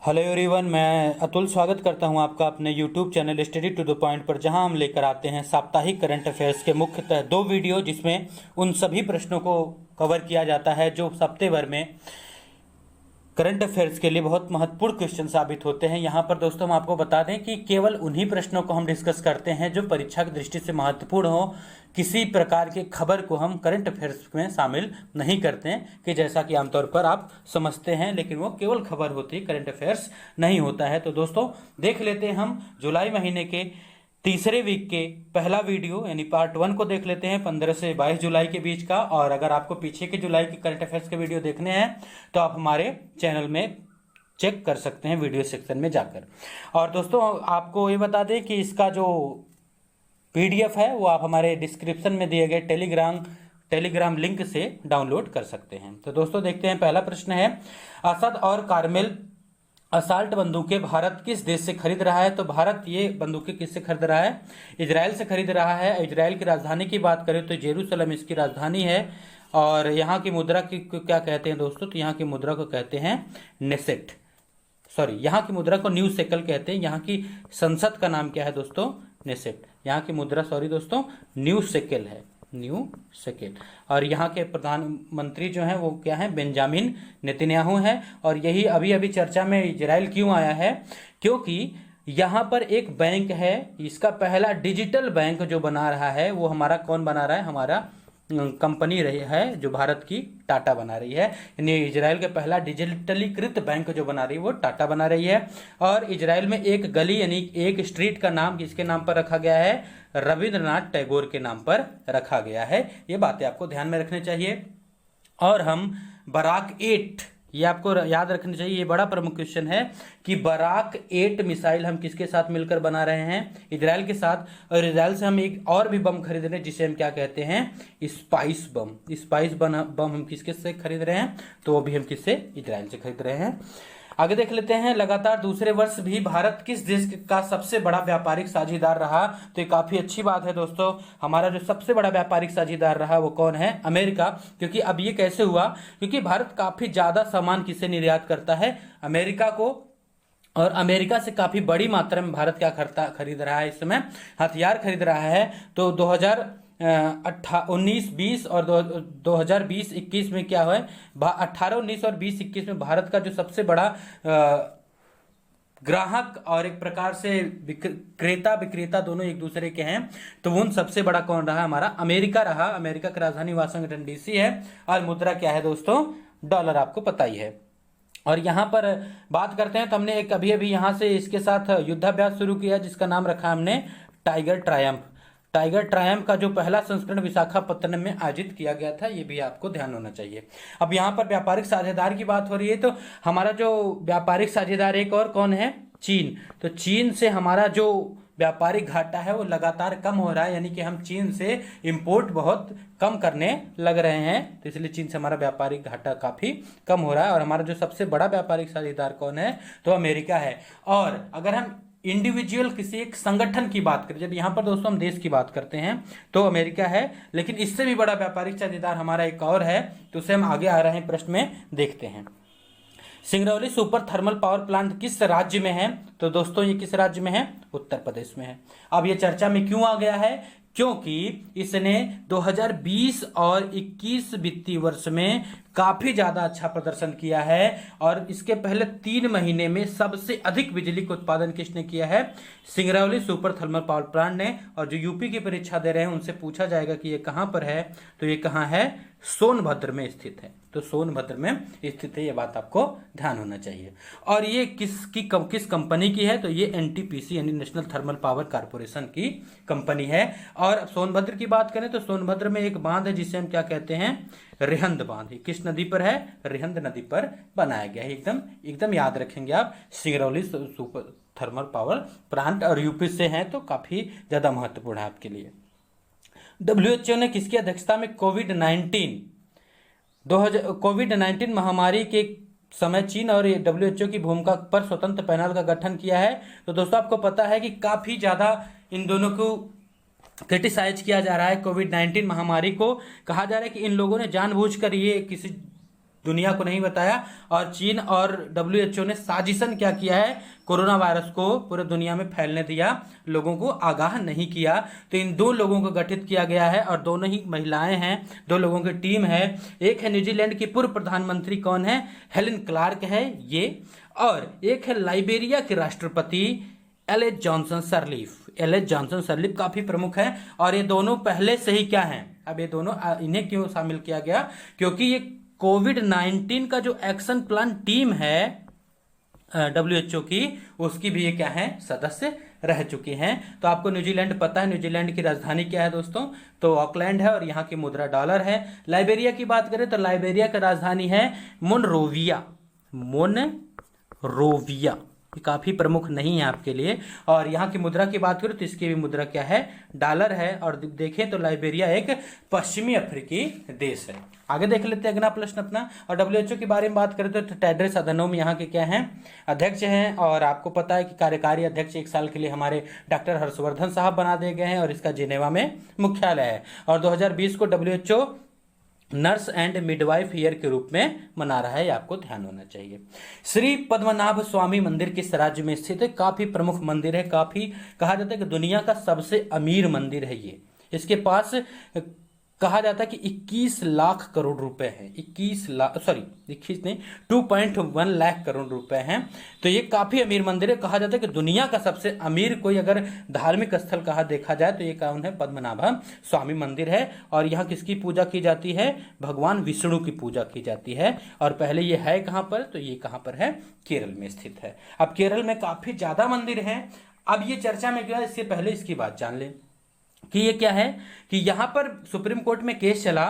Hello everyone, मैं अतुल स्वागत करता हूं आपका अपने YouTube channel study to the point पर, जहां हम लेकर आते हैं साप्ताहिक करंट अफेयर्स के मुख्यतः दो वीडियो, जिसमें उन सभी प्रश्नों को कवर किया जाता है जो हफ्ते भर में करंट अफेयर्स के लिए बहुत महत्वपूर्ण क्वेश्चन साबित होते हैं। यहाँ पर दोस्तों हम आपको बता दें कि केवल उन्हीं प्रश्नों को हम डिस्कस करते हैं जो परीक्षा की दृष्टि से महत्वपूर्ण हो। किसी प्रकार की खबर को हम करंट अफेयर्स में शामिल नहीं करते हैं, कि जैसा कि आमतौर पर आप समझते हैं, लेकिन वो केवल खबर होती है, करंट अफेयर्स नहीं होता है। तो दोस्तों देख लेते हैं हम जुलाई महीने के तीसरे वीक के पहला वीडियो यानी पार्ट 1 को देख लेते हैं 15 से 22 जुलाई के बीच का। और अगर आपको पीछे के जुलाई के करंट अफेयर्स के वीडियो देखने हैं तो आप हमारे चैनल में चेक कर सकते हैं वीडियो सेक्शन में जाकर। और दोस्तों आपको ये बता दें कि इसका जो PDF है वो आप हमारे डिस्क्रिप्शन में दिए गए टेलीग्राम लिंक से डाउनलोड कर सकते हैं। तो दोस्तों देखते हैं, पहला प्रश्न है, असद और कार्मेल असाल्ट बंदूकें भारत किस देश से खरीद रहा है? तो भारत ये बंदूकें किससे खरीद रहा है? इजराइल से खरीद रहा है। इजराइल की राजधानी की बात करें तो जेरूसलम इसकी राजधानी है। और यहाँ की मुद्रा की क्या कहते हैं दोस्तों? तो यहाँ की मुद्रा को कहते हैं नेसेट, यहाँ की मुद्रा को न्यू सेकल कहते हैं। यहाँ की संसद का नाम क्या है दोस्तों? नेसेट। यहाँ की मुद्रा दोस्तों न्यू सेकल है, न्यू सेकेंड। और यहाँ के प्रधानमंत्री जो हैं वो क्या हैं? बेंजामिन नेतन्याहू हैं। और यही अभी अभी चर्चा में इजराइल क्यों आया है? क्योंकि यहाँ पर एक बैंक है, इसका पहला डिजिटल बैंक जो बना रहा है वो हमारा कौन बना रहा है? हमारा कंपनी रही है जो भारत की टाटा बना रही है। यानी इजराइल का पहला डिजिटलीकृत बैंक जो बना रही है वो टाटा बना रही है। और इजराइल में एक गली यानी एक स्ट्रीट का नाम किसके नाम पर रखा गया है? रविंद्रनाथ टैगोर के नाम पर रखा गया है। ये बातें आपको ध्यान में रखनी चाहिए। और हम बराक 8, ये आपको याद रखनी चाहिए, ये बड़ा प्रमुख क्वेश्चन है कि बराक 8 मिसाइल हम किसके साथ मिलकर बना रहे हैं? इजराइल के साथ। और इजराइल से हम एक और भी बम खरीद रहे हैं जिसे हम क्या कहते हैं? स्पाइस बम। स्पाइस बम हम किसके से खरीद रहे हैं? तो वो भी हम किससे? इजराइल से खरीद रहे हैं। आगे देख लेते हैं, लगातार दूसरे वर्ष भी भारत किस देश का सबसे बड़ा व्यापारिक साझेदार रहा? तो ये काफी अच्छी बात है दोस्तों। हमारा जो सबसे बड़ा व्यापारिक साझेदार रहा वो कौन है? अमेरिका। क्योंकि अब ये कैसे हुआ? क्योंकि भारत काफी ज्यादा सामान किसे निर्यात करता है? अमेरिका को। और अमेरिका से काफी बड़ी मात्रा में भारत क्या खरीद रहा है इस समय? हथियार खरीद रहा है। तो 2019-20 और 2020-21 में क्या हुआ? 18-19 और 20-21 में भारत का जो सबसे बड़ा ग्राहक और एक प्रकार से क्रेता विक्रेता दोनों एक दूसरे के हैं, तो उन सबसे बड़ा कौन रहा? हमारा अमेरिका रहा। अमेरिका की राजधानी वाशिंगटन DC है। और मुद्रा क्या है दोस्तों? डॉलर, आपको पता ही है। और यहाँ पर बात करते हैं तो हमने एक अभी यहाँ से इसके साथ युद्धाभ्यास शुरू किया जिसका नाम रखा हमने टाइगर ट्रायम्फ। टाइगर ट्रायम्फ का जो पहला संस्करण विशाखापत्तनम में आयोजित किया गया था, ये भी आपको ध्यान होना चाहिए। अब यहाँ पर व्यापारिक साझेदार की बात हो रही है, तो हमारा जो व्यापारिक साझेदार एक और कौन है? चीन। तो चीन से हमारा जो व्यापारिक घाटा है वो लगातार कम हो रहा है, यानी कि हम चीन से इंपोर्ट बहुत कम करने लग रहे हैं। तो इसलिए चीन से हमारा व्यापारिक घाटा काफी कम हो रहा है। और हमारा जो सबसे बड़ा व्यापारिक साझेदार कौन है? तो अमेरिका है। और अगर हम इंडिविजुअल किसी एक संगठन की बात करें, जब यहां पर दोस्तों हम देश की बात करते हैं तो अमेरिका है, लेकिन इससे भी बड़ा व्यापारिक साझेदार हमारा एक और है, तो उसे हम आगे आ रहे हैं प्रश्न में देखते हैं। Singrauli super thermal power plant किस राज्य में है? तो दोस्तों ये किस राज्य में है? उत्तर प्रदेश में है। अब ये चर्चा में क्यों आ गया है? क्योंकि इसने 2020 और 21 वित्तीय वर्ष में काफी ज्यादा अच्छा प्रदर्शन किया है। और इसके पहले 3 महीने में सबसे अधिक बिजली का उत्पादन किसने किया है? Singrauli super thermal power plant ने। और जो यूपी की परीक्षा दे रहे हैं उनसे पूछा जाएगा कि ये कहां पर है, तो ये कहां है? सोनभद्र में स्थित है। तो सोनभद्र में स्थित है, ये बात आपको ध्यान होना चाहिए। और ये किस कंपनी की है? तो ये NTPC यानी नेशनल थर्मल पावर कॉर्पोरेशन की कंपनी है। और सोनभद्र की बात करें तो सोनभद्र में एक बांध है जिसे हम क्या कहते हैं? रिहंद बांध। किस नदी पर है? रिहंद नदी पर बनाया गया है। एकदम याद रखेंगे आप। Singrauli super thermal power plant और यूपी से है तो काफी ज्यादा महत्वपूर्ण है आपके लिए। WHO ने किसकी अध्यक्षता में कोविड-19 महामारी के समय चीन और WHO की भूमिका पर स्वतंत्र पैनल का गठन किया है? तो दोस्तों आपको पता है कि काफी ज्यादा इन दोनों को क्रिटिसाइज किया जा रहा है। कोविड-19 महामारी को कहा जा रहा है कि इन लोगों ने जानबूझकर ये किसी दुनिया को नहीं बताया। और चीन और WHO ने साजिशन क्या किया है, कोरोना वायरस को पूरे दुनिया में फैलने दिया, लोगों को आगाह नहीं किया। तो इन दो लोगों को गठित किया गया है और दोनों ही महिलाएं हैं, दो लोगों की टीम है। एक है न्यूजीलैंड की पूर्व प्रधानमंत्री, कौन है, हेलेन क्लार्क है ये, और एक है लाइबेरिया के राष्ट्रपति एलिस जॉनसन सरलीफ। एलिस जॉनसन सरलीफ काफी प्रमुख है और ये दोनों पहले से ही क्या हैं, अब ये दोनों, इन्हें क्यों शामिल किया गया, क्योंकि ये कोविड-19 का जो एक्शन प्लान टीम है WHO की, उसकी भी ये क्या है, सदस्य रह चुके हैं। तो आपको न्यूजीलैंड पता है, न्यूजीलैंड की राजधानी क्या है दोस्तों, तो ऑकलैंड है और यहाँ की मुद्रा डॉलर है। लाइबेरिया की बात करें तो लाइबेरिया की राजधानी है मोनरोविया। मोनरोविया काफी प्रमुख नहीं है आपके लिए। और यहाँ की मुद्रा की बात करें तो इसकी भी मुद्रा क्या है, डॉलर है। और देखें तो लाइबेरिया एक पश्चिमी अफ्रीकी देश है। आगे देख लेते हैं अगला प्रश्न अपना। और WHO के बारे में बात करें तो टेड्रस अधनोम यहाँ के क्या हैं, अध्यक्ष हैं। और आपको पता है कि कार्यकारी अध्यक्ष 1 साल के लिए हमारे डॉक्टर हर्षवर्धन साहब बना दिए गए हैं और इसका जिनेवा में मुख्यालय है। और 2020 को WHO nurse and midwife year के रूप में मना रहा है, आपको ध्यान होना चाहिए। श्री पद्मनाभ स्वामी मंदिर किस राज्य में स्थित है, काफी प्रमुख मंदिर है, काफी कहा जाता है कि दुनिया का सबसे अमीर मंदिर है ये। इसके पास कहा जाता है कि 21 लाख करोड़ रुपए हैं, 21 नहीं 2.1 लाख करोड़ रुपए हैं। तो ये काफी अमीर मंदिर है। कहा जाता है कि दुनिया का सबसे अमीर कोई अगर धार्मिक स्थल कहा देखा जाए तो ये कौन है, पद्मनाभ स्वामी मंदिर है। और यहाँ किसकी पूजा की जाती है, भगवान विष्णु की पूजा की जाती है। और पहले ये है कहाँ पर, तो ये कहाँ पर है, केरल में स्थित है। अब केरल में काफी ज्यादा मंदिर है। अब ये चर्चा में क्यों है, इससे पहले इसकी बात जान लें कि ये क्या है, कि यहां पर सुप्रीम कोर्ट में केस चला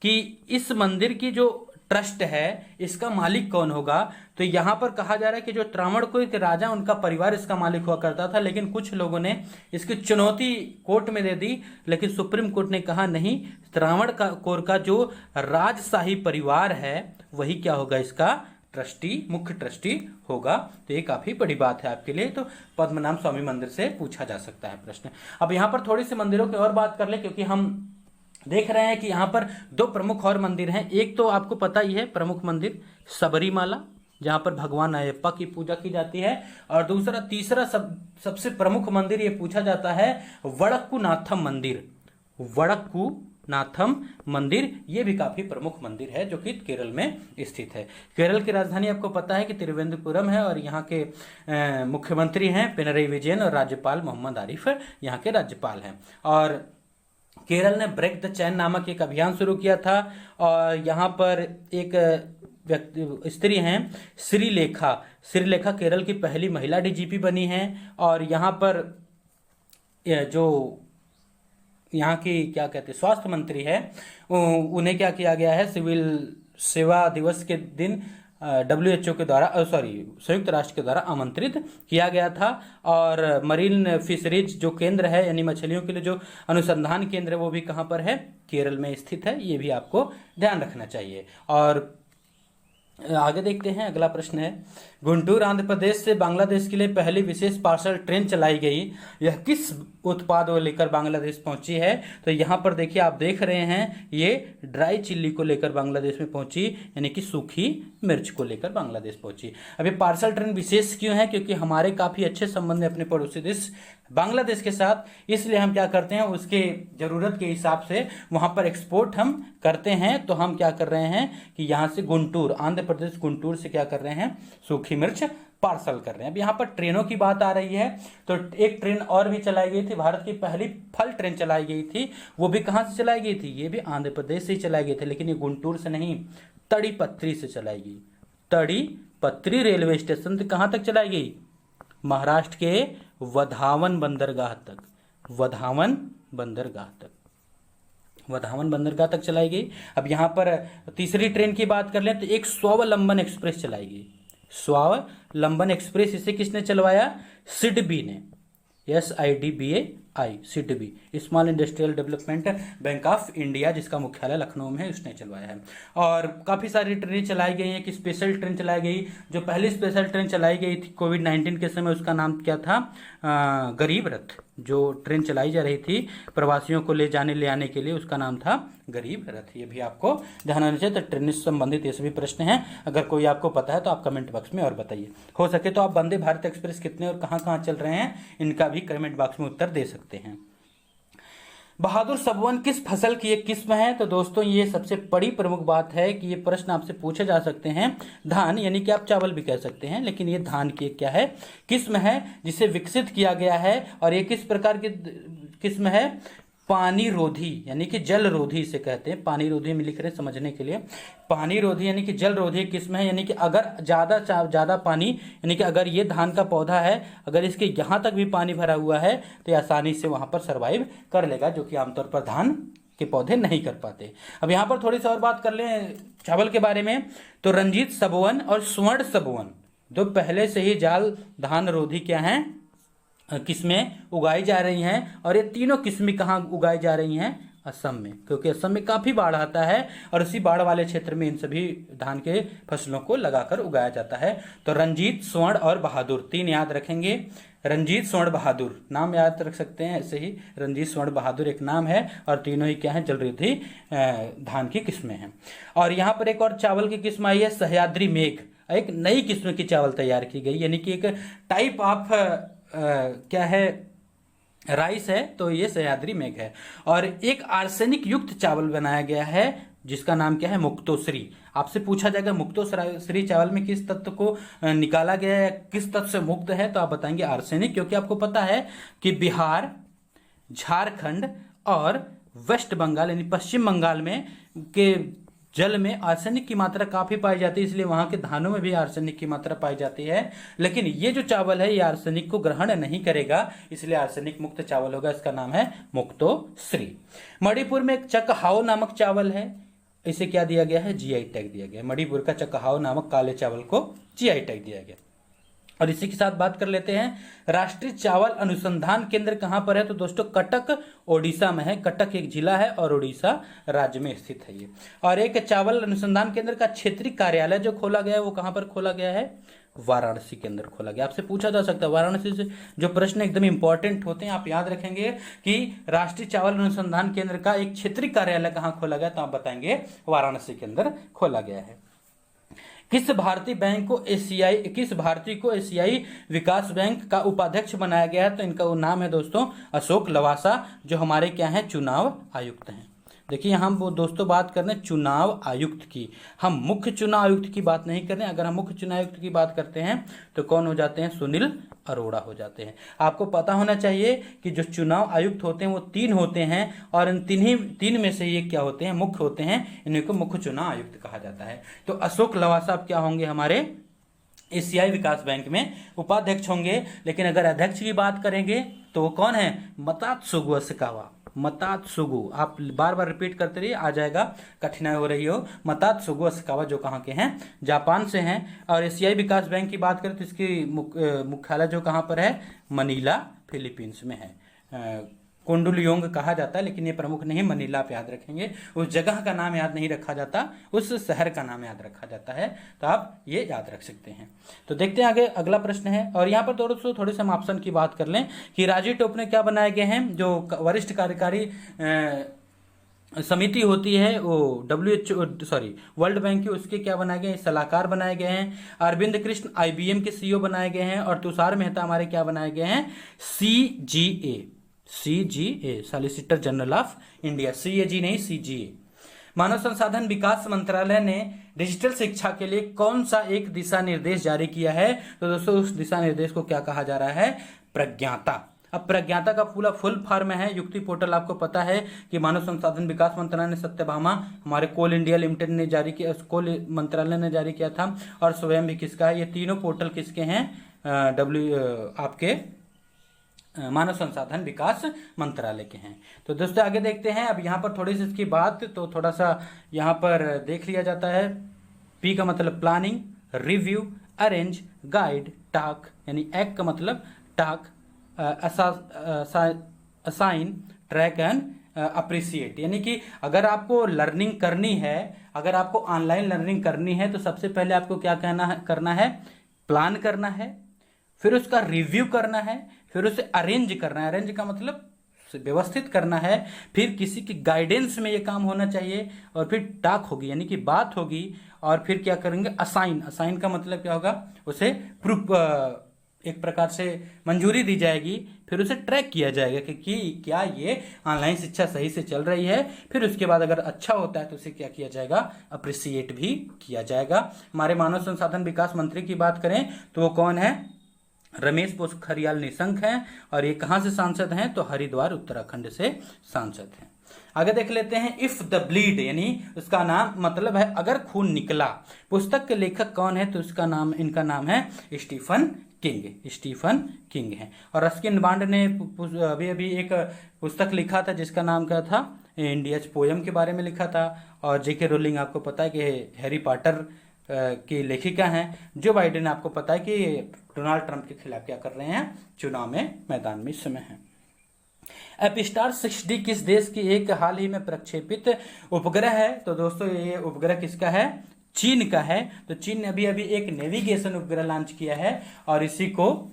कि इस मंदिर की जो ट्रस्ट है इसका मालिक कौन होगा। तो यहां पर कहा जा रहा है कि जो त्रावणकोर के राजा, उनका परिवार इसका मालिक हुआ करता था, लेकिन कुछ लोगों ने इसकी चुनौती कोर्ट में दे दी। लेकिन सुप्रीम कोर्ट ने कहा नहीं, त्रावणकोर का जो राजशाही परिवार है वही क्या होगा, इसका ट्रस्टी, मुख्य ट्रस्टी होगा। तो ये काफी बड़ी बात है आपके लिए। तो पद्मनाभ स्वामी मंदिर से पूछा जा सकता है प्रश्न। अब यहाँ पर थोड़ी सी मंदिरों की और बात कर ले, क्योंकि हम देख रहे हैं कि यहाँ पर 2 प्रमुख और मंदिर हैं। एक तो आपको पता ही है प्रमुख मंदिर सबरीमाला, जहाँ पर भगवान अयप्पा की पूजा की जाती है। और तीसरा सबसे प्रमुख मंदिर ये पूछा जाता है वडक्कुनाथम मंदिर। वडक्कुनाथम मंदिर ये भी काफी प्रमुख मंदिर है जो कि केरल में स्थित है। केरल की राजधानी आपको पता है कि तिरुवनंतपुरम है और यहाँ के मुख्यमंत्री हैं पिनरई विजयन और राज्यपाल मोहम्मद आरिफ यहाँ के राज्यपाल हैं। और केरल ने ब्रेक द चैन नामक एक अभियान शुरू किया था। और यहाँ पर एक स्त्री हैं श्रीलेखा केरल की पहली महिला DGP बनी हैं। और यहाँ पर जो यहाँ की क्या कहते हैं स्वास्थ्य मंत्री है, उन्हें क्या किया गया है, सिविल सेवा दिवस के दिन WHO के द्वारा संयुक्त राष्ट्र के द्वारा आमंत्रित किया गया था। और मरीन फिशरीज जो केंद्र है, यानी मछलियों के लिए जो अनुसंधान केंद्र है, वो भी कहाँ पर है, केरल में स्थित है। ये भी आपको ध्यान रखना चाहिए। और आगे देखते हैं, अगला प्रश्न है, गुंटूर आंध्र प्रदेश से बांग्लादेश के लिए पहली विशेष पार्सल ट्रेन चलाई गई, यह किस उत्पाद को लेकर बांग्लादेश पहुंची है। तो यहाँ पर देखिए, आप देख रहे हैं ये ड्राई चिल्ली को लेकर बांग्लादेश में पहुंची, यानी कि सूखी मिर्च को लेकर बांग्लादेश पहुंची। अब ये पार्सल ट्रेन विशेष क्यों है, क्योंकि हमारे काफी अच्छे संबंध है अपने पड़ोसी देश बांग्लादेश के साथ, इसलिए हम क्या करते हैं, उसके जरूरत के हिसाब से वहां पर एक्सपोर्ट हम करते हैं। तो हम क्या कर रहे हैं कि यहाँ से गुंटूर, आंध्र प्रदेश गुंटूर से क्या कर रहे हैं, सूखी मिर्च पार्सल कर रहे हैं। अब यहाँ पर ट्रेनों की बात आ रही है, तो एक ट्रेन और भी चलाई गई थी, भारत की पहली फल ट्रेन चलाई गई थी। वो भी कहाँ से चलाई गई थी, ये भी आंध्र प्रदेश से ही चलाई गई थी, लेकिन ये गुंटूर से नहीं, तड़ीपत्री से चलाई गई। तड़ीपत्री रेलवे स्टेशन से कहाँ तक चलाई गई, महाराष्ट्र के वधावन बंदरगाह तक, वधावन बंदरगाह तक चलाई गई। अब यहाँ पर तीसरी ट्रेन की बात कर लें तो एक स्वावलंबन एक्सप्रेस चलाई गई। स्वावलंबन एक्सप्रेस इसे किसने चलवाया, सिडबी ने, SIDBA SIDB, small industrial development bank of India, जिसका मुख्यालय लखनऊ में है, उसने चलवाया है। और काफ़ी सारी ट्रेनें चलाई गई हैं। कि स्पेशल ट्रेन चलाई गई, जो पहली स्पेशल ट्रेन चलाई गई थी कोविड-19 के समय, उसका नाम क्या था? गरीब रथ। जो ट्रेन चलाई जा रही थी प्रवासियों को ले जाने ले आने के लिए, उसका नाम था गरीब रथ। ये भी आपको ध्यान रखना चाहिए। तो ट्रेन से संबंधित ये सभी प्रश्न हैं। अगर कोई आपको पता है तो आप कमेंट बॉक्स में और बताइए। हो सके तो आप वंदे भारत एक्सप्रेस कितने और कहाँ कहाँ चल रहे हैं, इनका भी कमेंट बॉक्स में उत्तर दे सकते हैं। बहादुर सबवन किस फसल की एक किस्म है? तो दोस्तों ये सबसे बड़ी प्रमुख बात है कि ये प्रश्न आपसे पूछे जा सकते हैं। धान, यानी कि आप चावल भी कह सकते हैं, लेकिन ये धान की एक क्या है? किस्म है, जिसे विकसित किया गया है। और ये किस प्रकार की किस्म है? पानी रोधी, यानी कि जल रोधी इसे कहते हैं। पानी रोधी में लिख रहे हैं समझने के लिए। पानी रोधी यानी कि जल रोधी किस्म है, यानी कि अगर ज़्यादा पानी, यानी कि अगर ये धान का पौधा है, अगर इसके यहाँ तक भी पानी भरा हुआ है तो ये आसानी से वहाँ पर सर्वाइव कर लेगा, जो कि आमतौर पर धान के पौधे नहीं कर पाते। अब यहाँ पर थोड़ी सी और बात कर लें चावल के बारे में। तो रंजीत सबवन और स्वर्ण सबवन दो पहले से ही जाल धान रोधी क्या हैं? किस्में उगाई जा रही हैं। और ये तीनों किस्में कहाँ उगाई जा रही हैं? असम में, क्योंकि असम में काफ़ी बाढ़ आता है और उसी बाढ़ वाले क्षेत्र में इन सभी धान के फसलों को लगाकर उगाया जाता है। तो रंजीत, स्वर्ण और बहादुर, तीन याद रखेंगे। रंजीत, स्वर्ण, बहादुर नाम याद रख सकते हैं ऐसे ही। रंजीत, स्वर्ण, बहादुर एक नाम है और तीनों ही क्या है? जलरोधी धान की किस्में हैं। और यहाँ पर एक और चावल की किस्म आई है, सह्याद्री मेघ। एक नई किस्म की चावल तैयार की गई, यानी कि एक टाइप ऑफ क्या है? राइस है। तो ये सह्याद्री मेघ है। और एक आर्सेनिक युक्त चावल बनाया गया है, जिसका नाम क्या है? मुक्तोश्री। आपसे पूछा जाएगा मुक्तोश्री चावल में किस तत्व को निकाला गया है, किस तत्व से मुक्त है, तो आप बताएंगे आर्सेनिक, क्योंकि आपको पता है कि बिहार, झारखंड और वेस्ट बंगाल यानी पश्चिम बंगाल में के जल में आर्सेनिक की मात्रा काफ़ी पाई जाती है, इसलिए वहाँ के धानों में भी आर्सेनिक की मात्रा पाई जाती है। लेकिन ये जो चावल है ये आर्सेनिक को ग्रहण नहीं करेगा, इसलिए आर्सेनिक मुक्त चावल होगा। इसका नाम है मुक्तोश्री। मणिपुर में एक चकहाओ नामक चावल है, इसे क्या दिया गया है? GI टैग दिया गया। मणिपुर का चकहाओ नामक काले चावल को GI टैग दिया गया। और इसी के साथ बात कर लेते हैं, राष्ट्रीय चावल अनुसंधान केंद्र कहाँ पर है? तो दोस्तों कटक ओडिशा में है। कटक एक जिला है और ओडिशा राज्य में स्थित है ये। और एक चावल अनुसंधान केंद्र का क्षेत्रीय कार्यालय जो खोला गया है वो कहाँ पर खोला गया है? वाराणसी के अंदर खोला गया। आपसे पूछा जा सकता है, वाराणसी से जो प्रश्न एकदम इंपॉर्टेंट होते हैं आप याद रखेंगे कि राष्ट्रीय चावल अनुसंधान केंद्र का एक क्षेत्रीय कार्यालय कहाँ खोला गया, तो आप बताएंगे वाराणसी के अंदर खोला गया है। किस भारतीय को एशियाई विकास बैंक का उपाध्यक्ष बनाया गया है? तो इनका वो नाम है दोस्तों अशोक लवासा, जो हमारे क्या हैं? चुनाव आयुक्त हैं। देखिए हम वो दोस्तों बात कर रहे हैं चुनाव आयुक्त की, हम मुख्य चुनाव आयुक्त की बात नहीं कर रहे हैं। अगर हम मुख्य चुनाव आयुक्त की बात करते हैं तो कौन हो जाते हैं? सुनील अरोड़ा हो जाते हैं। आपको पता होना चाहिए कि जो चुनाव आयुक्त होते हैं वो 3 होते हैं और इन तीन में से ये क्या होते हैं? मुख्य होते हैं। इन्हीं को मुख्य चुनाव आयुक्त कहा जाता है। तो अशोक लवासा क्या होंगे? हमारे एशियाई विकास बैंक में उपाध्यक्ष होंगे। लेकिन अगर अध्यक्ष की बात करेंगे तो वो कौन है? मतात्सुगु असाकावा। मतात्सुगु, आप बार बार रिपीट करते रहिए, आ जाएगा, कठिनाई हो रही हो। मतात्सुगु असाकावा जो कहाँ के हैं? जापान से हैं। और एशियाई विकास बैंक की बात करें तो इसकी मुख्यालय जो कहाँ पर है? मनीला, फिलीपींस में है। कुंडुलियोंग कहा जाता है, लेकिन ये प्रमुख नहीं, मनीला आप याद रखेंगे। उस जगह का नाम याद नहीं रखा जाता, उस शहर का नाम याद रखा जाता है, तो आप ये याद रख सकते हैं। तो देखते हैं आगे, अगला प्रश्न है। और यहाँ पर थोड़े से हम ऑप्शन की बात कर लें कि राजीव टोपने क्या बनाए गए हैं? जो वरिष्ठ कार्यकारी समिति होती है वो वर्ल्ड बैंक की, उसके क्या बनाए गए हैं? सलाहकार बनाए गए हैं। अरविंद कृष्ण IBM के CEO बनाए गए हैं। और तुषार मेहता हमारे क्या बनाए गए हैं? CGA, solicitor general of India. CAG नहीं, CGA। मानव संसाधन विकास मंत्रालय ने डिजिटल शिक्षा के लिए कौन सा एक दिशा निर्देश जारी किया है? तो दोस्तों उस दिशा निर्देश को क्या कहा जा रहा है? प्रज्ञाता। अब प्रज्ञाता का फुल फॉर्म है युक्ति पोर्टल। आपको पता है कि मानव संसाधन विकास मंत्रालय ने सत्यभामा हमारे कोल इंडिया लिमिटेड ने जारी किया, कोल मंत्रालय ने जारी किया था। और स्वयं भी किसका है? ये तीनों पोर्टल किसके हैं? आपके मानव संसाधन विकास मंत्रालय के हैं। तो दोस्तों आगे देखते हैं। अब यहाँ पर थोड़ी सी इसकी बात तो थोड़ा सा यहाँ पर देख लिया जाता है। P का मतलब प्लानिंग, रिव्यू, अरेंज, गाइड, टाक, यानी एक्ट का मतलब टाक, असाइन, ट्रैक एंड अप्रिसिएट। यानी कि अगर आपको लर्निंग करनी है, अगर आपको ऑनलाइन लर्निंग करनी है तो सबसे पहले आपको क्या करना है, प्लान करना है, फिर उसका रिव्यू करना है, फिर उसे अरेंज करना है। अरेंज का मतलब व्यवस्थित करना है, फिर किसी की गाइडेंस में ये काम होना चाहिए, और फिर टॉक होगी यानी कि बात होगी, और फिर क्या करेंगे, असाइन। असाइन का मतलब क्या होगा, उसे प्रूफ, एक प्रकार से मंजूरी दी जाएगी, फिर उसे ट्रैक किया जाएगा कि क्या ये ऑनलाइन शिक्षा सही से चल रही है। फिर उसके बाद अगर अच्छा होता है तो उसे क्या किया जाएगा, अप्रिसिएट भी किया जाएगा। हमारे मानव संसाधन विकास मंत्री की बात करें तो वो कौन है, रमेश पोखरियाल निशंक हैं, और ये कहाँ से सांसद हैं, तो हरिद्वार उत्तराखंड से सांसद हैं। आगे देख लेते हैं, इफ द ब्लीड, यानी उसका नाम मतलब है अगर खून निकला। पुस्तक के लेखक कौन है, तो उसका नाम, इनका नाम है स्टीफन किंग। स्टीफन किंग है। और रस्किन बॉन्ड ने अभी अभी एक पुस्तक लिखा था जिसका नाम क्या था, इंडियाज पोयम के बारे में लिखा था। और जेके रोलिंग आपको पता है कि हैरी पॉटर की लेखिका हैं। जो बाइडेन आपको पता है कि डोनाल्ड ट्रंप के खिलाफ क्या कर रहे हैं, चुनाव में मैदान में इस समय है। एपिस्टार 6D किस देश की एक हाल ही में प्रक्षेपित उपग्रह है, तो दोस्तों ये उपग्रह किसका है, चीन का है। तो चीन ने अभी अभी एक नेविगेशन उपग्रह लॉन्च किया है, और इसी को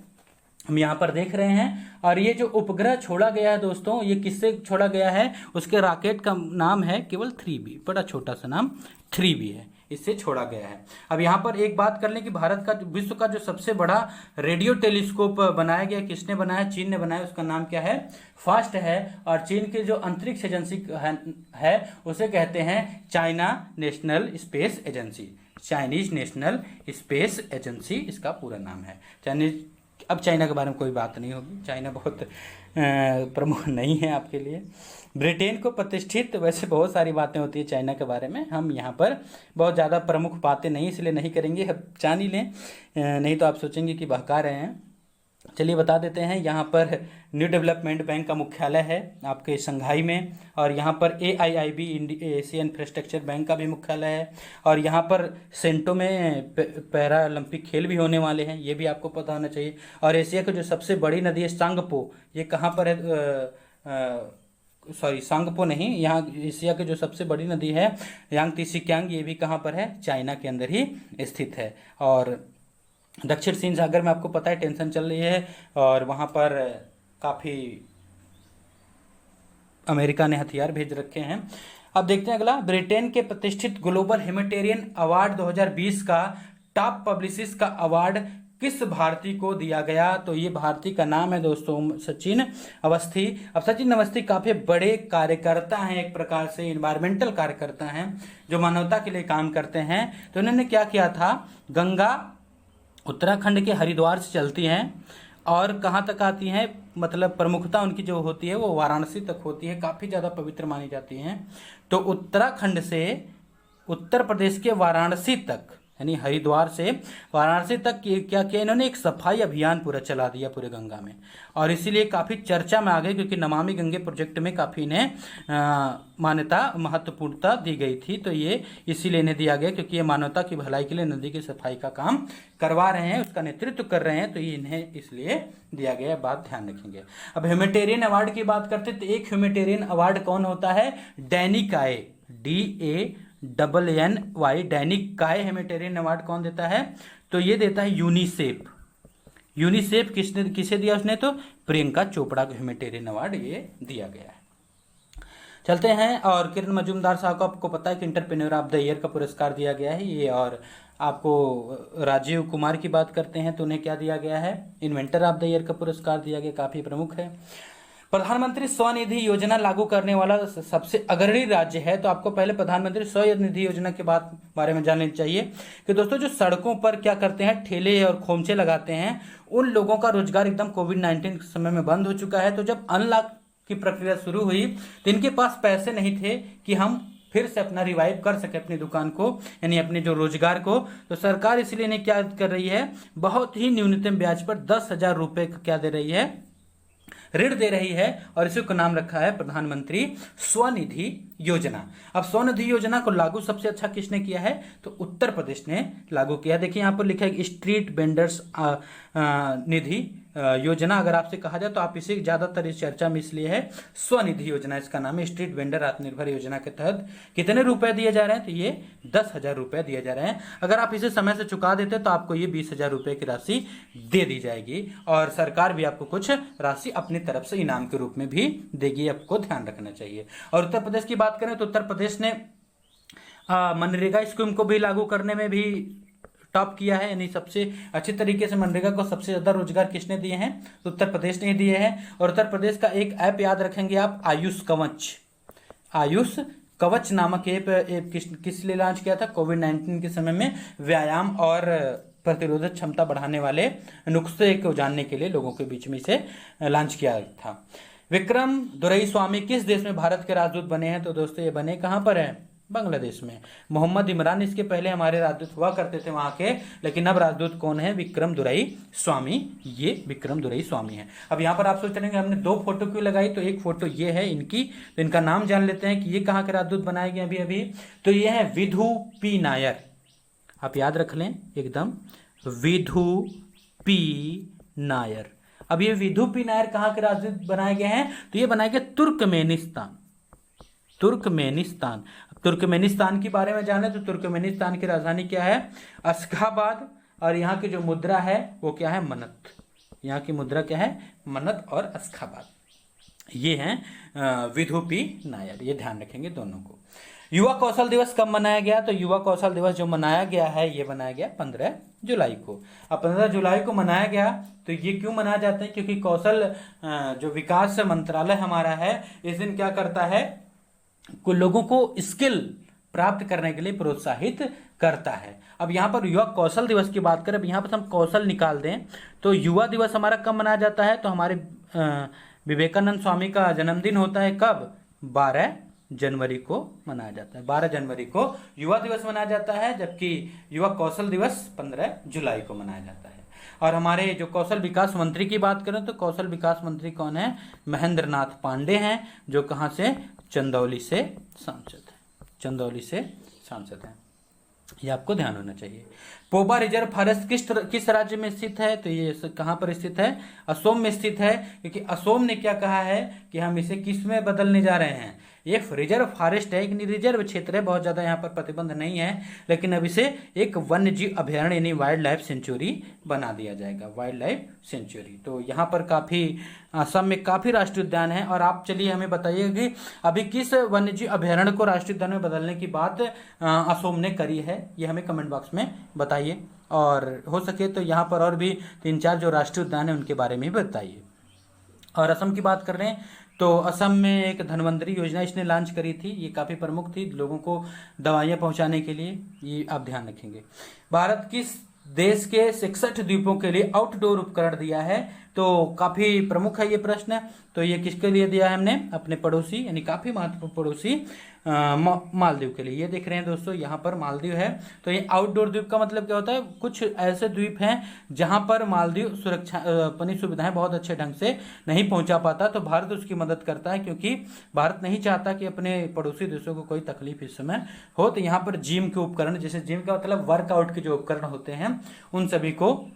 हम यहाँ पर देख रहे हैं। और ये जो उपग्रह छोड़ा गया है दोस्तों, ये किससे छोड़ा गया है, उसके रॉकेट का नाम है केवल 3B, बड़ा छोटा सा नाम 3B है, इससे छोड़ा गया है। अब यहाँ पर एक बात कर लें कि भारत का विश्व का जो सबसे बड़ा रेडियो टेलीस्कोप बनाया गया, किसने बनाया, चीन ने बनाया। उसका नाम क्या है, फास्ट है। और चीन की जो अंतरिक्ष एजेंसी है उसे कहते हैं China national space agency, Chinese national space agency इसका पूरा नाम है। चाइनीज, अब चाइना के बारे में कोई बात नहीं होगी, चाइना बहुत प्रमुख नहीं है आपके लिए। ब्रिटेन को प्रतिष्ठित, वैसे बहुत सारी बातें होती है चाइना के बारे में, हम यहाँ पर बहुत ज़्यादा प्रमुख बातें नहीं इसलिए नहीं करेंगे, अब जान ही लें, नहीं तो आप सोचेंगे कि बहका रहे हैं। चलिए बता देते हैं, यहाँ पर न्यू डेवलपमेंट बैंक का मुख्यालय है आपके शंघाई में, और यहाँ पर AIIB एशिया इंफ्रास्ट्रक्चर बैंक का भी मुख्यालय है, और यहाँ पर सेंटो में पैरा ओलंपिक खेल भी होने वाले हैं, ये भी आपको पता होना चाहिए। और एशिया की जो सबसे बड़ी नदी है सांगपो, ये कहाँ पर है, सॉरी सांगपो नहीं, यहाँ एशिया की जो सबसे बड़ी नदी है यांगत्से-कियांग, ये भी कहाँ पर है, चाइना के अंदर ही स्थित है। और दक्षिण चीन सागर में आपको पता है टेंशन चल रही है, और वहाँ पर काफ़ी अमेरिका ने हथियार भेज रखे हैं। अब देखते हैं अगला, ब्रिटेन के प्रतिष्ठित ग्लोबल ह्यूमैनिटेरियन अवार्ड 2020 का टॉप पब्लिसिस्ट का अवार्ड किस भारतीय को दिया गया, तो ये भारतीय का नाम है दोस्तों सचिन अवस्थी। अब सचिन अवस्थी काफ़ी बड़े कार्यकर्ता हैं, एक प्रकार से इन्वायरमेंटल कार्यकर्ता हैं जो मानवता के लिए काम करते हैं। तो इन्होंने क्या किया था, गंगा उत्तराखंड के हरिद्वार से चलती हैं और कहाँ तक आती हैं, मतलब प्रमुखता उनकी जो होती है वो वाराणसी तक होती है, काफ़ी ज़्यादा पवित्र मानी जाती हैं। तो उत्तराखंड से उत्तर प्रदेश के वाराणसी तक, यानी हरिद्वार से वाराणसी तक क्या किया इन्होंने, एक सफाई अभियान पूरा चला दिया पूरे गंगा में, और इसीलिए काफ़ी चर्चा में आ गए, क्योंकि नमामि गंगे प्रोजेक्ट में काफ़ी इन्हें मान्यता महत्वपूर्णता दी गई थी। तो ये इसीलिए इन्हें दिया गया क्योंकि ये मानवता की भलाई के लिए नदी की सफाई का काम करवा रहे हैं, उसका नेतृत्व कर रहे हैं, तो ये इन्हें इसलिए दिया गया, बात ध्यान रखेंगे। अब ह्यूमैनिटेरियन अवार्ड की बात करते तो एक ह्यूमैनिटेरियन अवार्ड कौन होता है, डैनिक काये, DANNY, डैनिक काये ह्यूमैनिटेरियन अवार्ड कौन देता है, तो ये देता है यूनिसेफ। यूनिसेफ किसे दिया उसने, तो प्रियंका चोपड़ा को ह्यूमैनिटेरियन अवार्ड ये दिया गया है। चलते हैं, और किरण मजूमदार साहब को आपको पता है कि एंटरप्रेन्योर ऑफ द ईयर का पुरस्कार दिया गया है ये। और आपको राजीव कुमार की बात करते हैं तो उन्हें क्या दिया गया है, इन्वेंटर ऑफ द ईयर का पुरस्कार दिया गया, काफ़ी प्रमुख है। प्रधानमंत्री स्वनिधि योजना लागू करने वाला सबसे अग्रणी राज्य है, तो आपको पहले प्रधानमंत्री स्वनिधि योजना के बारे में जानना चाहिए कि दोस्तों जो सड़कों पर क्या करते हैं, ठेले और खोमचे लगाते हैं, उन लोगों का रोजगार एकदम कोविड-19 के समय में बंद हो चुका है। तो जब अनलॉक की प्रक्रिया शुरू हुई तो इनके पास पैसे नहीं थे कि हम फिर से अपना रिवाइव कर सके अपनी दुकान को, यानी अपने जो रोजगार को। तो सरकार इसलिए इन्हें क्या कर रही है, बहुत ही न्यूनतम ब्याज पर 10,000 रुपये का क्या दे रही है, ऋण दे रही है, और इसी को नाम रखा है प्रधानमंत्री स्वनिधि योजना। अब स्वनिधि योजना को लागू सबसे अच्छा किसने किया है? तो उत्तर प्रदेश ने लागू किया। देखिए यहाँ पर लिखा है स्ट्रीट वेंडर्स निधि योजना। अगर आपसे कहा जाए तो आप इसे ज्यादातर इस चर्चा में इसलिए है स्वनिधि योजना इसका नाम है। स्ट्रीट वेंडर आत्मनिर्भर योजना के तहत कितने रुपए दिए जा रहे हैं? तो ये 10,000 रुपए दिए जा रहे हैं। अगर आप इसे समय से चुका देते तो आपको ये 20,000 रुपए की राशि दे दी जाएगी और सरकार भी आपको कुछ राशि अपनी तरफ से इनाम के रूप में भी देगी। आपको ध्यान रखना चाहिए। और उत्तर प्रदेश की बात करें तो उत्तर प्रदेश ने मनरेगा स्कीम को भी लागू करने में भी टॉप किया है, यानी सबसे अच्छे तरीके से मनरेगा को सबसे ज्यादा रोजगार किसने दिए हैं? तो उत्तर प्रदेश ने दिए हैं। और उत्तर प्रदेश का एक ऐप याद रखेंगे आप, आयुष कवच। आयुष कवच नामक ऐप किस लिए लॉन्च किया था? कोविड-19 के समय में व्यायाम और प्रतिरोधक क्षमता बढ़ाने वाले नुस्खे को जानने के लिए लोगों के बीच में इसे लॉन्च किया था। विक्रम दुरईस्वामी किस देश में भारत के राजदूत बने हैं? तो दोस्तों ये बने कहां पर है? बांग्लादेश में। मोहम्मद इमरान इसके पहले हमारे राजदूत हुआ करते थे वहां के, लेकिन अब राजदूत कौन है? विक्रम दुरईस्वामी। ये विक्रम दुरईस्वामी है। अब यहाँ पर आप सोच रहे हैं हमने 2 फोटो क्यों लगाई? तो एक फोटो ये है इनकी, तो इनका नाम जान लेते हैं कि ये कहाँ के राजदूत बनाए गए अभी अभी। तो ये है विधु पी नायर। आप याद रख लें एकदम, विधु पी नायर। अब ये विधु पी नायर कहाँ के राजदूत बनाए गए हैं? तो ये बनाए गए तुर्कमेनिस्तान। तुर्कमेनिस्तान। तुर्कमेनिस्तान के बारे में जाने तो तुर्कमेनिस्तान की राजधानी क्या है? अशखाबाद। और यहाँ की जो मुद्रा है वो क्या है? मनत। यहाँ की मुद्रा क्या है? मनत और अशखाबाद। ये हैं विधु पी नायर। ये ध्यान रखेंगे दोनों को। युवा कौशल दिवस कब मनाया गया? तो युवा कौशल दिवस जो मनाया गया है ये मनाया गया 15 जुलाई को। अब 15 जुलाई को मनाया गया तो ये क्यों मनाया जाता है? क्योंकि कौशल जो विकास मंत्रालय हमारा है इस दिन क्या करता है? को लोगों को स्किल प्राप्त करने के लिए प्रोत्साहित करता है। अब यहाँ पर युवा कौशल दिवस की बात करें, अब यहाँ पर हम कौशल निकाल दें तो युवा दिवस हमारा कब मनाया जाता है? तो हमारे विवेकानंद स्वामी का जन्मदिन होता है कब? 12 जनवरी को मनाया जाता है। 12 जनवरी को युवा दिवस मनाया जाता है, जबकि युवा कौशल दिवस 15 जुलाई को मनाया जाता है। और हमारे जो कौशल विकास मंत्री की बात करें तो कौशल विकास मंत्री कौन है? महेंद्र नाथ पांडे हैं, जो कहां से? चंदौली से सांसद है। चंदौली से सांसद है, ये आपको ध्यान होना चाहिए। पोबा रिजर्व फॉरेस्ट किस राज्य में स्थित है? तो ये कहां पर स्थित है? असोम में स्थित है। क्योंकि असोम ने क्या कहा है कि हम इसे किस में बदलने जा रहे हैं? ये रिजर्व फॉरेस्ट है, एक रिजर्व क्षेत्र है, बहुत ज्यादा यहाँ पर प्रतिबंध नहीं है, लेकिन अब इसे एक वन्य जीव अभयारण्य यानी वाइल्ड लाइफ सेंचुरी बना दिया जाएगा। Wild life sanctuary. तो यहाँ पर काफी असम में काफी राष्ट्रीय उद्यान है। और आप चलिए हमें बताइए कि अभी किस वन्य जीव अभयारण्य को राष्ट्रीय उद्यान में बदलने की बात असोम ने करी है, ये हमें कमेंट बॉक्स में बताइए। और हो सके तो यहाँ पर और भी 3-4 जो राष्ट्रीय उद्यान है उनके बारे में बताइए। और असम की बात कर रहे हैं तो असम में एक धन्वंतरी योजना इसने लॉन्च करी थी, ये काफ़ी प्रमुख थी लोगों को दवाइयाँ पहुंचाने के लिए, ये आप ध्यान रखेंगे। भारत किस देश के 66 द्वीपों के लिए आउटडोर उपकरण दिया है? तो काफ़ी प्रमुख है ये प्रश्न। तो ये किसके लिए दिया है हमने? अपने पड़ोसी यानी काफ़ी महत्वपूर्ण पड़ोसी मालदीव के लिए। ये देख रहे हैं दोस्तों यहाँ पर मालदीव है। तो ये आउटडोर द्वीप का मतलब क्या होता है? कुछ ऐसे द्वीप हैं जहाँ पर मालदीव सुरक्षा अपनी सुविधाएं बहुत अच्छे ढंग से नहीं पहुँचा पाता, तो भारत उसकी मदद करता है, क्योंकि भारत नहीं चाहता कि अपने पड़ोसी देशों को कोई तकलीफ इस समय हो। तो यहाँ पर जिम के उपकरण, जैसे जिम का मतलब वर्कआउट के जो उपकरण होते हैं, उन सभी को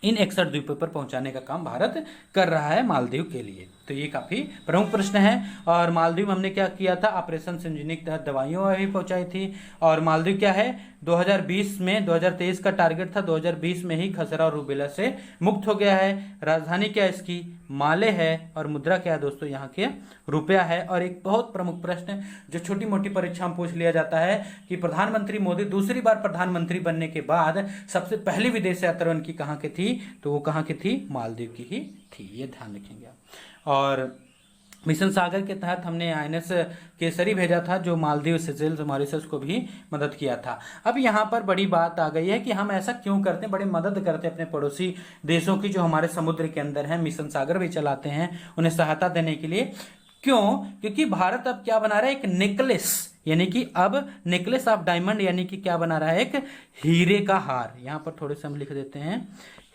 इन 61 द्वीपों पर पहुंचाने का काम भारत कर रहा है मालदीव के लिए। तो ये काफी प्रमुख प्रश्न है। और मालदीव में हमने क्या किया था? ऑपरेशन सिंजीनी के तहत दवाइयां भी पहुंचाई थी। और मालदीव क्या है? 2020 में 2023 का टारगेट था, 2020 में ही खसरा और रूबेला से मुक्त हो गया है। राजधानी क्या इसकी? माले है। और मुद्रा क्या है दोस्तों? यहाँ के रुपया है। और एक बहुत प्रमुख प्रश्न जो छोटी मोटी परीक्षा में पूछ लिया जाता है कि प्रधानमंत्री मोदी दूसरी बार प्रधानमंत्री बनने के बाद सबसे पहली विदेश यात्रा उनकी कहाँ की थी? तो वो कहाँ की थी? मालदीव की ही थी। ये ध्यान रखेंगे आप। और मिशन सागर के तहत हमने INS केसरी भेजा था, जो मालदीव, सेशेल्स, मॉरिशस को भी मदद किया था। अब यहाँ पर बड़ी बात आ गई है कि हम ऐसा क्यों करते हैं? बड़ी मदद करते हैं अपने पड़ोसी देशों की जो हमारे समुद्र के अंदर हैं। मिशन सागर भी चलाते हैं उन्हें सहायता देने के लिए। क्यों? क्योंकि भारत अब क्या बना रहा है? एक नेकलेस, यानी कि अब नेकलेस ऑफ डायमंड, यानी कि क्या बना रहा है? एक हीरे का हार। यहाँ पर थोड़े से हम लिख देते हैं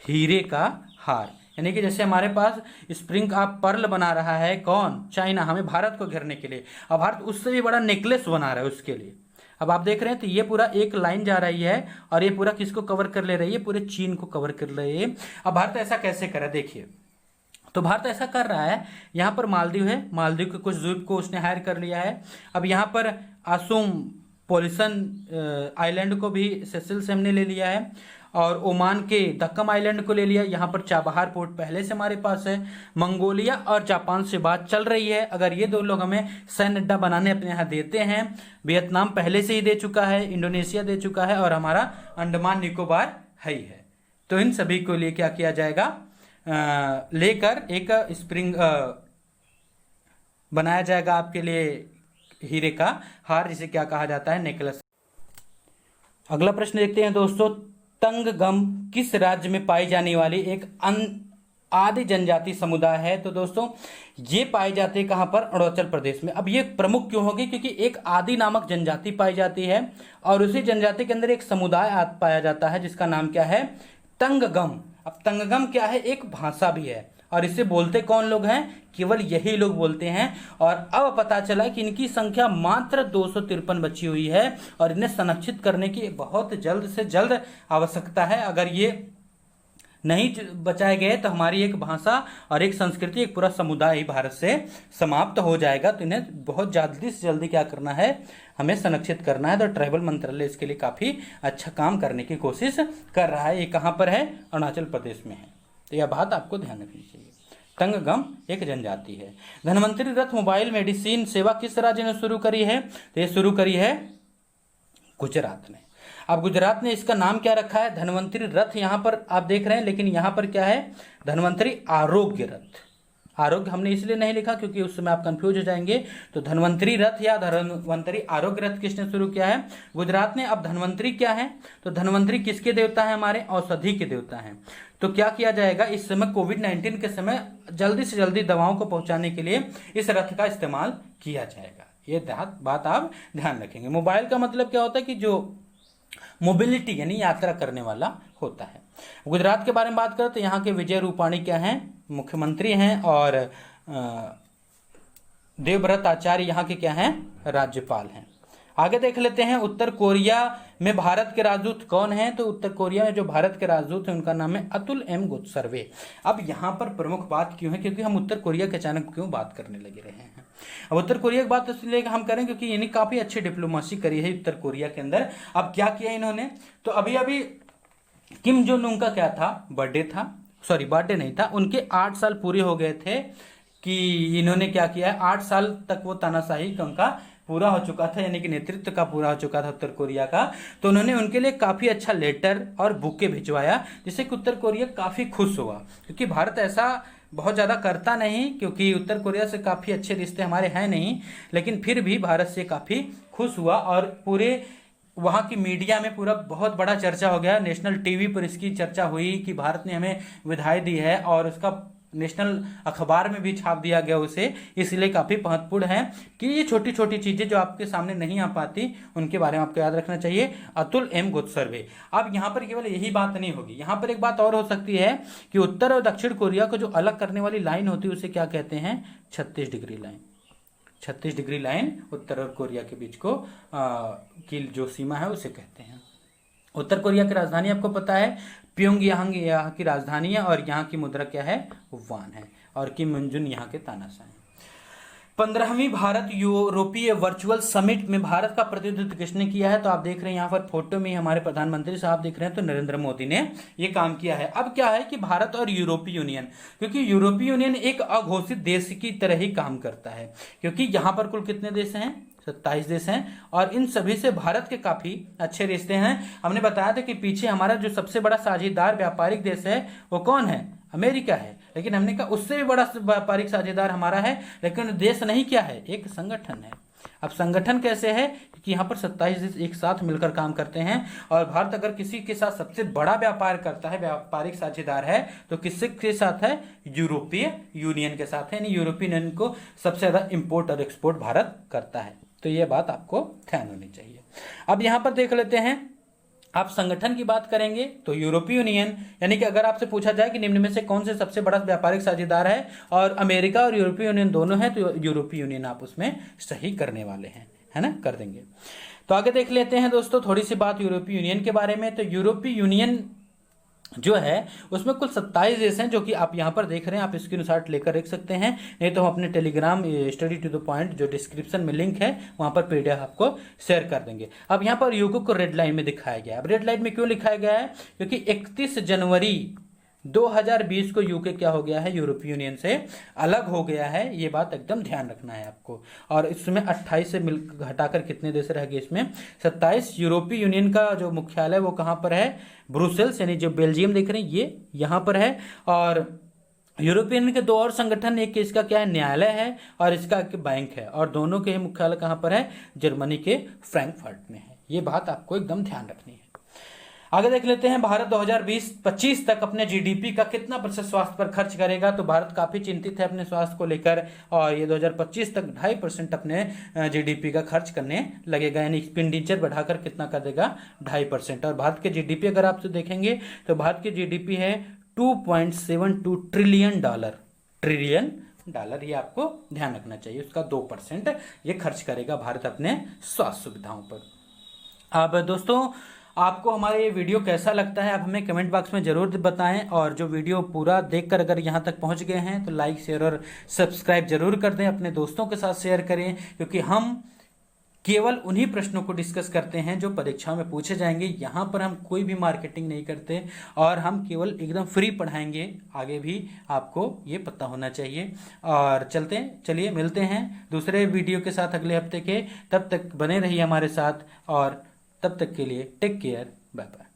हीरे का हार। यानी कि जैसे हमारे पास स्प्रिंग ऑफ पर्ल बना रहा है कौन, चाइना, हमें भारत को घेरने के लिए, अब भारत उससे भी बड़ा नेकलेस बना रहा है उसके लिए। अब आप देख रहे हैं तो ये पूरा एक लाइन जा रही है और ये पूरा किसको कवर कर ले रही है, पूरे चीन को कवर कर रही है। अब भारत ऐसा कैसे करे, देखिए तो भारत ऐसा कर रहा है, यहाँ पर मालदीव है, मालदीव के कुछ द्वीप को उसने हायर कर लिया है। अब यहाँ पर आसुम पोलिसन आइलैंड को भी सेसिल से हमने ले लिया है, और ओमान के दक्कम आइलैंड को ले लिया। यहाँ पर चाबहार पोर्ट पहले से हमारे पास है। मंगोलिया और जापान से बात चल रही है, अगर ये दो लोग हमें सैन्य अड्डा बनाने अपने यहाँ देते हैं। वियतनाम पहले से ही दे चुका है, इंडोनेशिया दे चुका है, और हमारा अंडमान निकोबार है ही है। तो इन सभी को लिए क्या किया जाएगा, लेकर एक स्प्रिंग बनाया जाएगा आपके लिए, हीरे का हार, जिसे क्या कहा जाता है, नेकलेस। अगला प्रश्न देखते हैं दोस्तों, तंगगम किस राज्य में पाई जाने वाली एक आदि जनजाति समुदाय है। तो दोस्तों ये पाई जाती है कहां पर, अरुणाचल प्रदेश में। अब ये प्रमुख क्यों होगी, क्योंकि एक आदि नामक जनजाति पाई जाती है और उसी जनजाति के अंदर एक समुदाय पाया जाता है जिसका नाम क्या है, तंगगम। अब तंगगम क्या है, एक भाषा भी है, और इसे बोलते कौन लोग हैं, केवल यही लोग बोलते हैं। और अब पता चला कि इनकी संख्या मात्र 253 बची हुई है और इन्हें संरक्षित करने की बहुत जल्द से जल्द आवश्यकता है। अगर ये नहीं बचाए गए तो हमारी एक भाषा और एक संस्कृति, एक पूरा समुदाय ही भारत से समाप्त हो जाएगा। तो इन्हें बहुत जल्दी से जल्दी क्या करना है, हमें संरक्षित करना है। तो ट्राइबल मंत्रालय इसके लिए काफी अच्छा काम करने की कोशिश कर रहा है। ये कहां पर है, अरुणाचल प्रदेश में है। तो यह बात आपको ध्यान रखनी चाहिए। तंगगम एक जनजाति है। धन्वंतरी रथ मोबाइल मेडिसिन सेवा किस राज्य ने शुरू करी है, तो ये शुरू करी है गुजरात ने। अब गुजरात ने इसका नाम क्या रखा है, धन्वंतरी रथ। यहां पर आप देख रहे हैं, लेकिन यहां पर क्या है, धन्वंतरी आरोग्य रथ। आरोग्य हमने इसलिए नहीं लिखा क्योंकि उस समय आप कंफ्यूज हो जाएंगे। तो धन्वंतरी रथ या धन्वंतरी आरोग्य रथ किसने शुरू किया है, गुजरात ने। अब धन्वंतरी क्या है, तो धन्वंतरी किसके देवता है, हमारे औषधि के देवता हैं। तो क्या किया जाएगा, इस समय कोविड-19 के समय जल्दी से जल्दी दवाओं को पहुंचाने के लिए इस रथ का इस्तेमाल किया जाएगा। ये बात आप ध्यान रखेंगे। मोबाइल का मतलब क्या होता है कि जो मोबिलिटी यानी यात्रा करने वाला होता है। गुजरात के बारे में बात करें तो यहाँ के विजय रूपाणी क्या हैं, मुख्यमंत्री हैं, और देवव्रत आचार्य यहाँ के क्या हैं, राज्यपाल हैं। आगे देख लेते हैं, उत्तर कोरिया में भारत के राजदूत कौन हैं। तो उत्तर कोरिया में जो भारत के राजदूत हैं उनका नाम है अतुल एम गोत्सर्वे। अब यहाँ पर प्रमुख बात क्यों है, क्योंकि हम उत्तर कोरिया के अचानक क्यों बात करने लगे रहे हैं। अब उत्तर कोरिया की बात इसलिए हम करें क्योंकि इन्हें काफी अच्छी डिप्लोमेसी करी है उत्तर कोरिया के अंदर। अब क्या किया इन्होंने, तो अभी अभी किम जोंग उन का क्या था, बर्थडे था, सॉरी बर्थडे नहीं था, उनके 8 साल पूरे हो गए थे कि इन्होंने क्या किया है, 8 साल तक वो तानाशाही का उनका पूरा हो चुका था, यानी कि नेतृत्व का पूरा हो चुका था उत्तर कोरिया का। तो उन्होंने उनके लिए काफी अच्छा लेटर और बुके भिजवाया, जिससे कि उत्तर कोरिया काफी खुश हुआ। क्योंकि भारत ऐसा बहुत ज़्यादा करता नहीं, क्योंकि उत्तर कोरिया से काफ़ी अच्छे रिश्ते हमारे हैं नहीं, लेकिन फिर भी भारत से काफ़ी खुश हुआ और पूरे वहाँ की मीडिया में पूरा बहुत बड़ा चर्चा हो गया। नेशनल टीवी पर इसकी चर्चा हुई कि भारत ने हमें विदाई दी है, और उसका नेशनल अखबार में भी छाप दिया गया उसे। इसलिए काफ़ी महत्वपूर्ण है कि ये छोटी छोटी चीज़ें जो आपके सामने नहीं आ पाती उनके बारे में आपको याद रखना चाहिए। अतुल एम गोत्सर्वे। अब यहाँ पर केवल यही बात नहीं होगी, यहाँ पर एक बात और हो सकती है कि उत्तर और दक्षिण कोरिया को जो अलग करने वाली लाइन होती है उसे क्या कहते हैं, 36 डिग्री लाइन। 36 डिग्री लाइन उत्तर और कोरिया के बीच को की जो सीमा है उसे कहते हैं। उत्तर कोरिया की राजधानी आपको पता है प्योंगयांग यहाँ की राजधानी है, और यहाँ की मुद्रा क्या है, वान है, और किम मुंजुन यहाँ के तानाशाह हैं। 15वीं भारत यूरोपीय वर्चुअल समिट में भारत का प्रतिनिधित्व किसने किया है, तो आप देख रहे हैं यहाँ पर फोटो में हमारे प्रधानमंत्री साहब दिख रहे हैं, तो नरेंद्र मोदी ने ये काम किया है। अब क्या है कि भारत और यूरोपीय यूनियन, क्योंकि यूरोपीय यूनियन एक अघोषित देश की तरह ही काम करता है, क्योंकि यहाँ पर कुल कितने देश हैं, 27 देश हैं, और इन सभी से भारत के काफी अच्छे रिश्ते हैं। हमने बताया था कि पीछे हमारा जो सबसे बड़ा साझेदार व्यापारिक देश है वो कौन है, अमेरिका है, लेकिन हमने कहा उससे भी बड़ा व्यापारिक साझेदार हमारा है, लेकिन देश नहीं क्या है, एक संगठन है। अब संगठन कैसे है, क्योंकि यहाँ पर 27 देश एक साथ मिलकर काम करते हैं, और भारत अगर किसी के साथ सबसे बड़ा व्यापार करता है, व्यापारिक साझेदार है, तो किससे के साथ है, यूरोपीय यूनियन के साथ है। यानी यूरोपीय यूनियन को सबसे ज्यादा इंपोर्ट और एक्सपोर्ट भारत करता है। तो ये बात आपको ध्यान होनी चाहिए। अब यहाँ पर देख लेते हैं आप संगठन की बात करेंगे तो यूरोपीय यूनियन, यानी कि अगर आपसे पूछा जाए कि निम्न में से कौन से सबसे बड़ा व्यापारिक साझेदार है और अमेरिका और यूरोपीय यूनियन दोनों है, तो यूरोपीय यूनियन आप उसमें सही करने वाले हैं, है ना, कर देंगे। तो आगे देख लेते हैं दोस्तों थोड़ी सी बात यूरोपीय यूनियन के बारे में। तो यूरोपीय यूनियन जो है उसमें कुल 27 देश हैं, जो कि आप यहाँ पर देख रहे हैं, आप इसके अनुसार लेकर रख सकते हैं, नहीं तो हम अपने Telegram study to the point जो डिस्क्रिप्शन में लिंक है वहाँ पर पीडीएफ आपको शेयर कर देंगे। अब यहाँ पर यूको को रेड लाइन में दिखाया गया है। अब रेड लाइन में क्यों लिखाया गया है? क्योंकि 31 जनवरी 2020 को यूके क्या हो गया है, यूरोपीय यूनियन से अलग हो गया है। ये बात एकदम ध्यान रखना है आपको। और इसमें 28 से मिल घटाकर कितने देश रह गए इसमें? 27। यूरोपीय यूनियन का जो मुख्यालय वो कहाँ पर है? ब्रुसेल्स, यानी जो बेल्जियम देख रहे हैं ये यहाँ पर है। और यूरोपियन यूनियन के दो और संगठन, एक इसका क्या है, न्यायालय है, और इसका बैंक है, और दोनों के मुख्यालय कहाँ पर है? जर्मनी के फ्रैंकफर्ट में है। ये बात आपको एकदम ध्यान रखनी है। आगे देख लेते हैं भारत 2020-25 तक अपने जीडीपी का कितना प्रतिशत स्वास्थ्य पर खर्च करेगा। तो भारत काफी चिंतित है अपने स्वास्थ्य को लेकर, और ये 2025 तक 2.5% अपने जीडीपी का खर्च करने लगेगा, यानी एक्सपेंडिचर बढ़ाकर कितना कर देगा? 2.5%। और भारत के जीडीपी अगर आप देखेंगे तो भारत की जीडीपी है $2.72 ट्रिलियन डॉलर। ये आपको ध्यान रखना चाहिए, उसका 2% ये खर्च करेगा भारत अपने स्वास्थ्य सुविधाओं पर। अब दोस्तों आपको हमारा ये वीडियो कैसा लगता है आप हमें कमेंट बॉक्स में जरूर बताएं, और जो वीडियो पूरा देखकर अगर यहाँ तक पहुँच गए हैं तो लाइक शेयर और सब्सक्राइब जरूर कर दें, अपने दोस्तों के साथ शेयर करें, क्योंकि हम केवल उन्हीं प्रश्नों को डिस्कस करते हैं जो परीक्षाओं में पूछे जाएंगे। यहाँ पर हम कोई भी मार्केटिंग नहीं करते, और हम केवल एकदम फ्री पढ़ाएंगे। आगे भी आपको ये पता होना चाहिए। और चलिए मिलते हैं दूसरे वीडियो के साथ अगले हफ्ते के। तब तक बने रहिए हमारे साथ, और तब तक के लिए टेक केयर, बाय बाय।